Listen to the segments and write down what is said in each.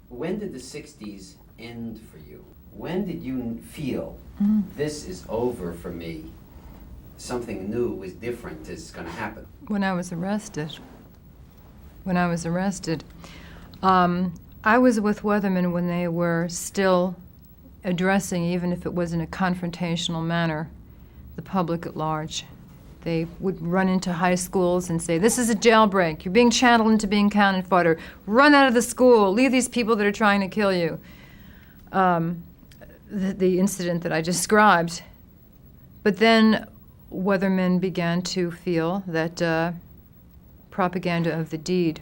When did the 60s end for you? When did you feel this is over for me? Something new is different is going to happen. When I was arrested. I was with Weatherman when they were still addressing, even if it was in a confrontational manner, the public at large. They would run into high schools and say, this is a jailbreak. You're being channeled into being cannon fodder. Run out of the school. Leave these people that are trying to kill you. The incident that I described. But then Weatherman began to feel that propaganda of the deed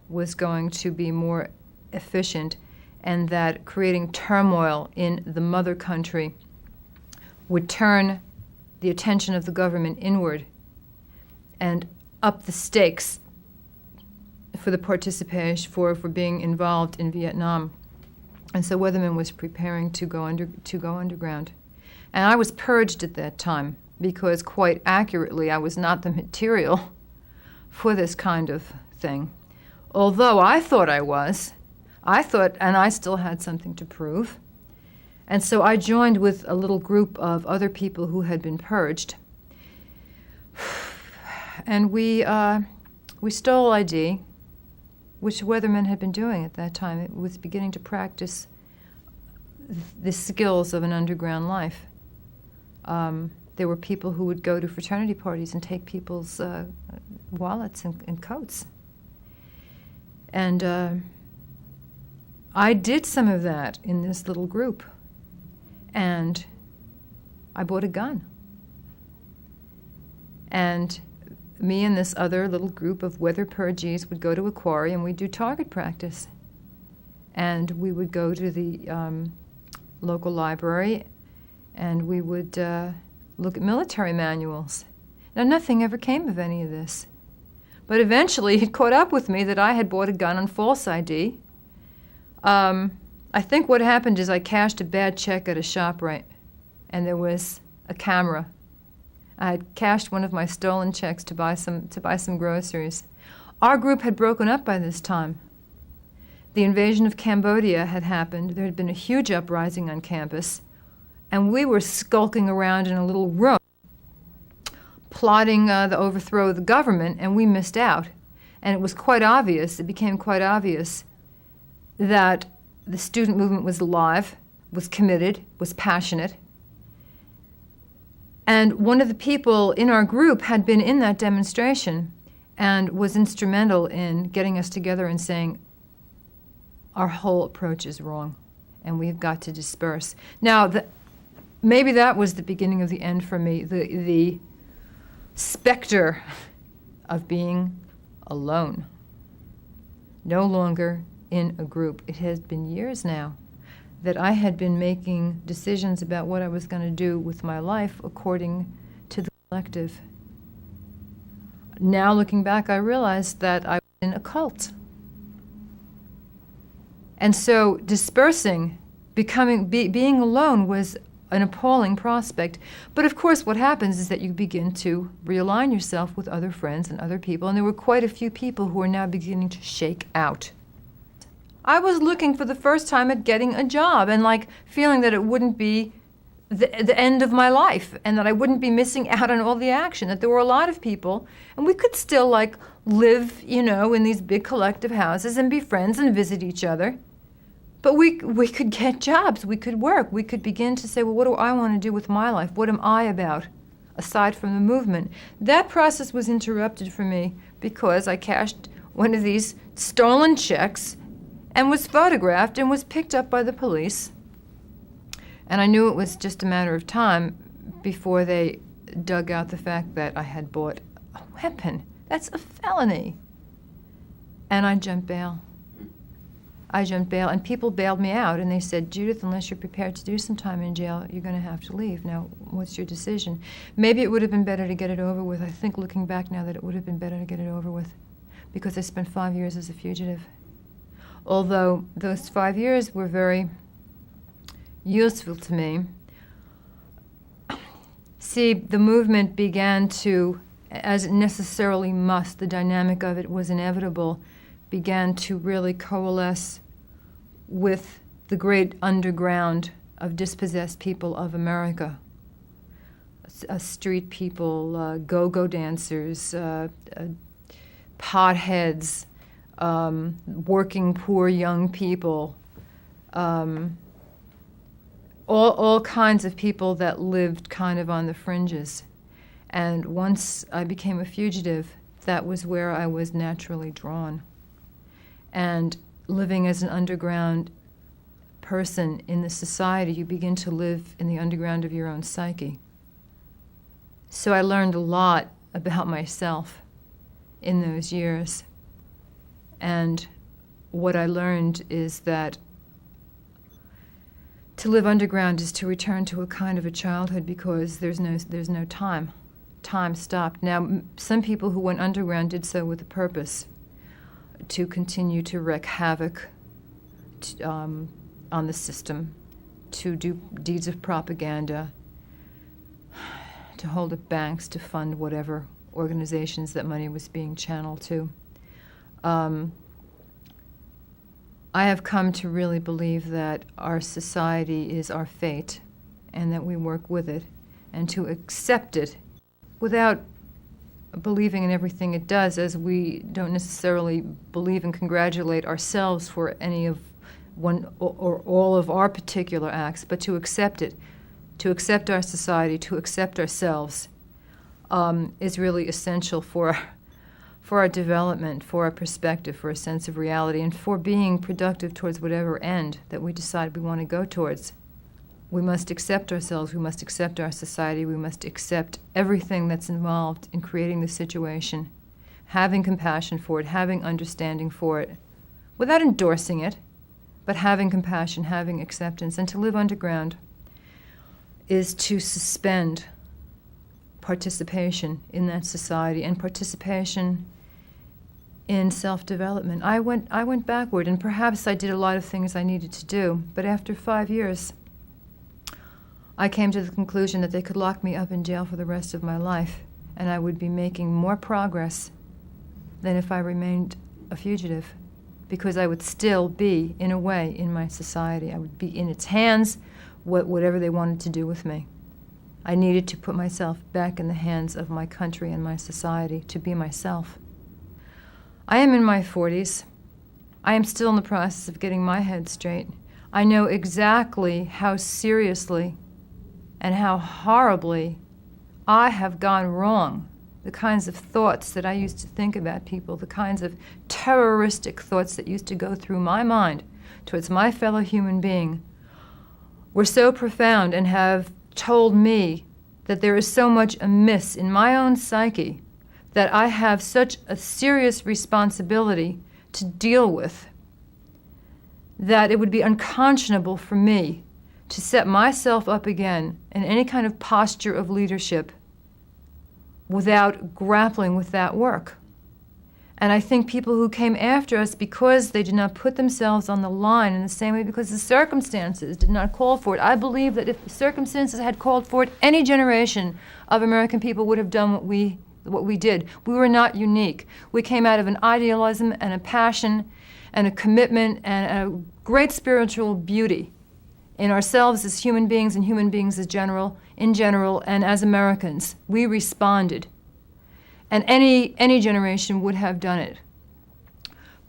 was going to be more efficient, and that creating turmoil in the mother country would turn the attention of the government inward and up the stakes for the participation, for being involved in Vietnam. And so Weatherman was preparing to go underground. And I was purged at that time because, quite accurately, I was not the material for this kind of thing. Although I thought I was. And I still had something to prove. And so I joined with a little group of other people who had been purged. And we stole ID, which Weatherman had been doing at that time. It was beginning to practice the skills of an underground life. There were people who would go to fraternity parties and take people's wallets and coats. And I did some of that in this little group. And I bought a gun. And me and this other little group of weather purgees would go to a quarry and we'd do target practice. And we would go to the local library and we would look at military manuals. Now, nothing ever came of any of this. But eventually it caught up with me that I had bought a gun on false ID. I think what happened is I cashed a bad check at a ShopRite, and there was a camera. I had cashed one of my stolen checks to buy some groceries. Our group had broken up by this time. The invasion of Cambodia had happened. There had been a huge uprising on campus, and we were skulking around in a little room, plotting the overthrow of the government, and we missed out. And it was quite obvious, it became quite obvious, that the student movement was alive, was committed, was passionate. And one of the people in our group had been in that demonstration and was instrumental in getting us together and saying, our whole approach is wrong, and we've got to disperse. Now, maybe that was the beginning of the end for me, the specter of being alone. No longer in a group. It has been years now that I had been making decisions about what I was going to do with my life according to the collective. Now, looking back, I realized that I was in a cult. And so dispersing, being alone was an appalling prospect. But of course what happens is that you begin to realign yourself with other friends and other people, and there were quite a few people who are now beginning to shake out. I was looking for the first time at getting a job and feeling that it wouldn't be the end of my life and that I wouldn't be missing out on all the action, that there were a lot of people and we could still live, in these big collective houses and be friends and visit each other. But we could get jobs, we could work, we could begin to say, well, what do I want to do with my life? What am I about, aside from the movement? That process was interrupted for me because I cashed one of these stolen checks and was photographed and was picked up by the police. And I knew it was just a matter of time before they dug out the fact that I had bought a weapon. That's a felony. And I jumped bail. And people bailed me out, and they said, Judith, unless you're prepared to do some time in jail, you're going to have to leave. Now, what's your decision? Maybe it would have been better to get it over with. I think looking back now that it would have been better to get it over with because I spent 5 years as a fugitive. Although those 5 years were very useful to me. See, the movement began to, as it necessarily must, the dynamic of it was inevitable, began to really coalesce with the great underground of dispossessed people of America. Street people, go-go dancers, potheads, working poor young people, all kinds of people that lived kind of on the fringes. And once I became a fugitive, that was where I was naturally drawn. And living as an underground person in the society, you begin to live in the underground of your own psyche. So I learned a lot about myself in those years. And what I learned is that to live underground is to return to a kind of a childhood because there's no time. Time stopped. Now, some people who went underground did so with a purpose, to continue to wreak havoc on the system, to do deeds of propaganda, to hold up banks, to fund whatever organizations that money was being channeled to. I have come to really believe that our society is our fate and that we work with it, and to accept it without believing in everything it does, as we don't necessarily believe and congratulate ourselves for any of one or all of our particular acts, but to accept it, to accept our society, to accept ourselves, is really essential for our development, for our perspective, for a sense of reality, and for being productive towards whatever end that we decide we want to go towards. We must accept ourselves, we must accept our society, we must accept everything that's involved in creating the situation, having compassion for it, having understanding for it, without endorsing it, but having compassion, having acceptance. And to live underground is to suspend participation in that society and participation in self-development. I went backward, and perhaps I did a lot of things I needed to do, but after 5 years, I came to the conclusion that they could lock me up in jail for the rest of my life, and I would be making more progress than if I remained a fugitive, because I would still be, in a way, in my society. I would be in its hands, whatever they wanted to do with me. I needed to put myself back in the hands of my country and my society to be myself. I am in my 40s. I am still in the process of getting my head straight. I know exactly how seriously and how horribly I have gone wrong. The kinds of thoughts that I used to think about people, the kinds of terroristic thoughts that used to go through my mind towards my fellow human being were so profound and have told me that there is so much amiss in my own psyche that I have such a serious responsibility to deal with that it would be unconscionable for me to set myself up again in any kind of posture of leadership without grappling with that work. And I think people who came after us, because they did not put themselves on the line in the same way, because the circumstances did not call for it. I believe that if the circumstances had called for it, any generation of American people would have done what we did. We were not unique. We came out of an idealism and a passion and a commitment and a great spiritual beauty in ourselves as human beings and human beings in general, and as Americans. We responded. And any generation would have done it.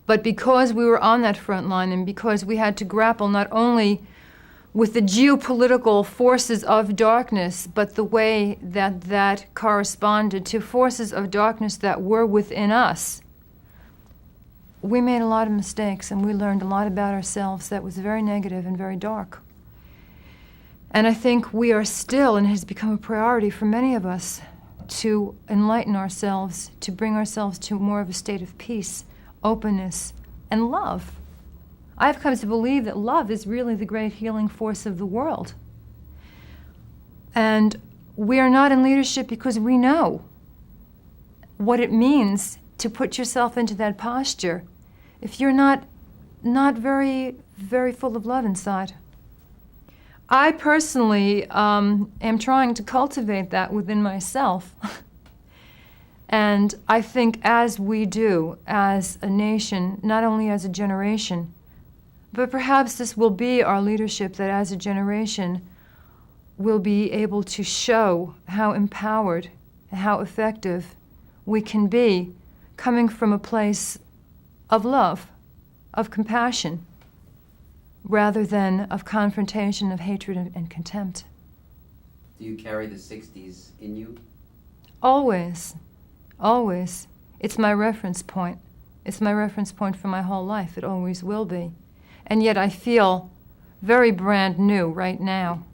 But because we were on that front line, and because we had to grapple not only with the geopolitical forces of darkness, but the way that corresponded to forces of darkness that were within us, we made a lot of mistakes, and we learned a lot about ourselves that was very negative and very dark. And I think we are still, and it has become a priority for many of us, to enlighten ourselves, to bring ourselves to more of a state of peace, openness, and love. I've come to believe that love is really the great healing force of the world. And we are not in leadership because we know what it means to put yourself into that posture if you're not very, very full of love inside. I personally am trying to cultivate that within myself. And I think as we do, as a nation, not only as a generation, But perhaps this will be our leadership, that as a generation will be able to show how empowered, how effective we can be, coming from a place of love, of compassion, rather than of confrontation, of hatred and contempt. Do you carry the 60s in you? Always, always. It's my reference point. It's my reference point for my whole life. It always will be. And yet I feel very brand new right now.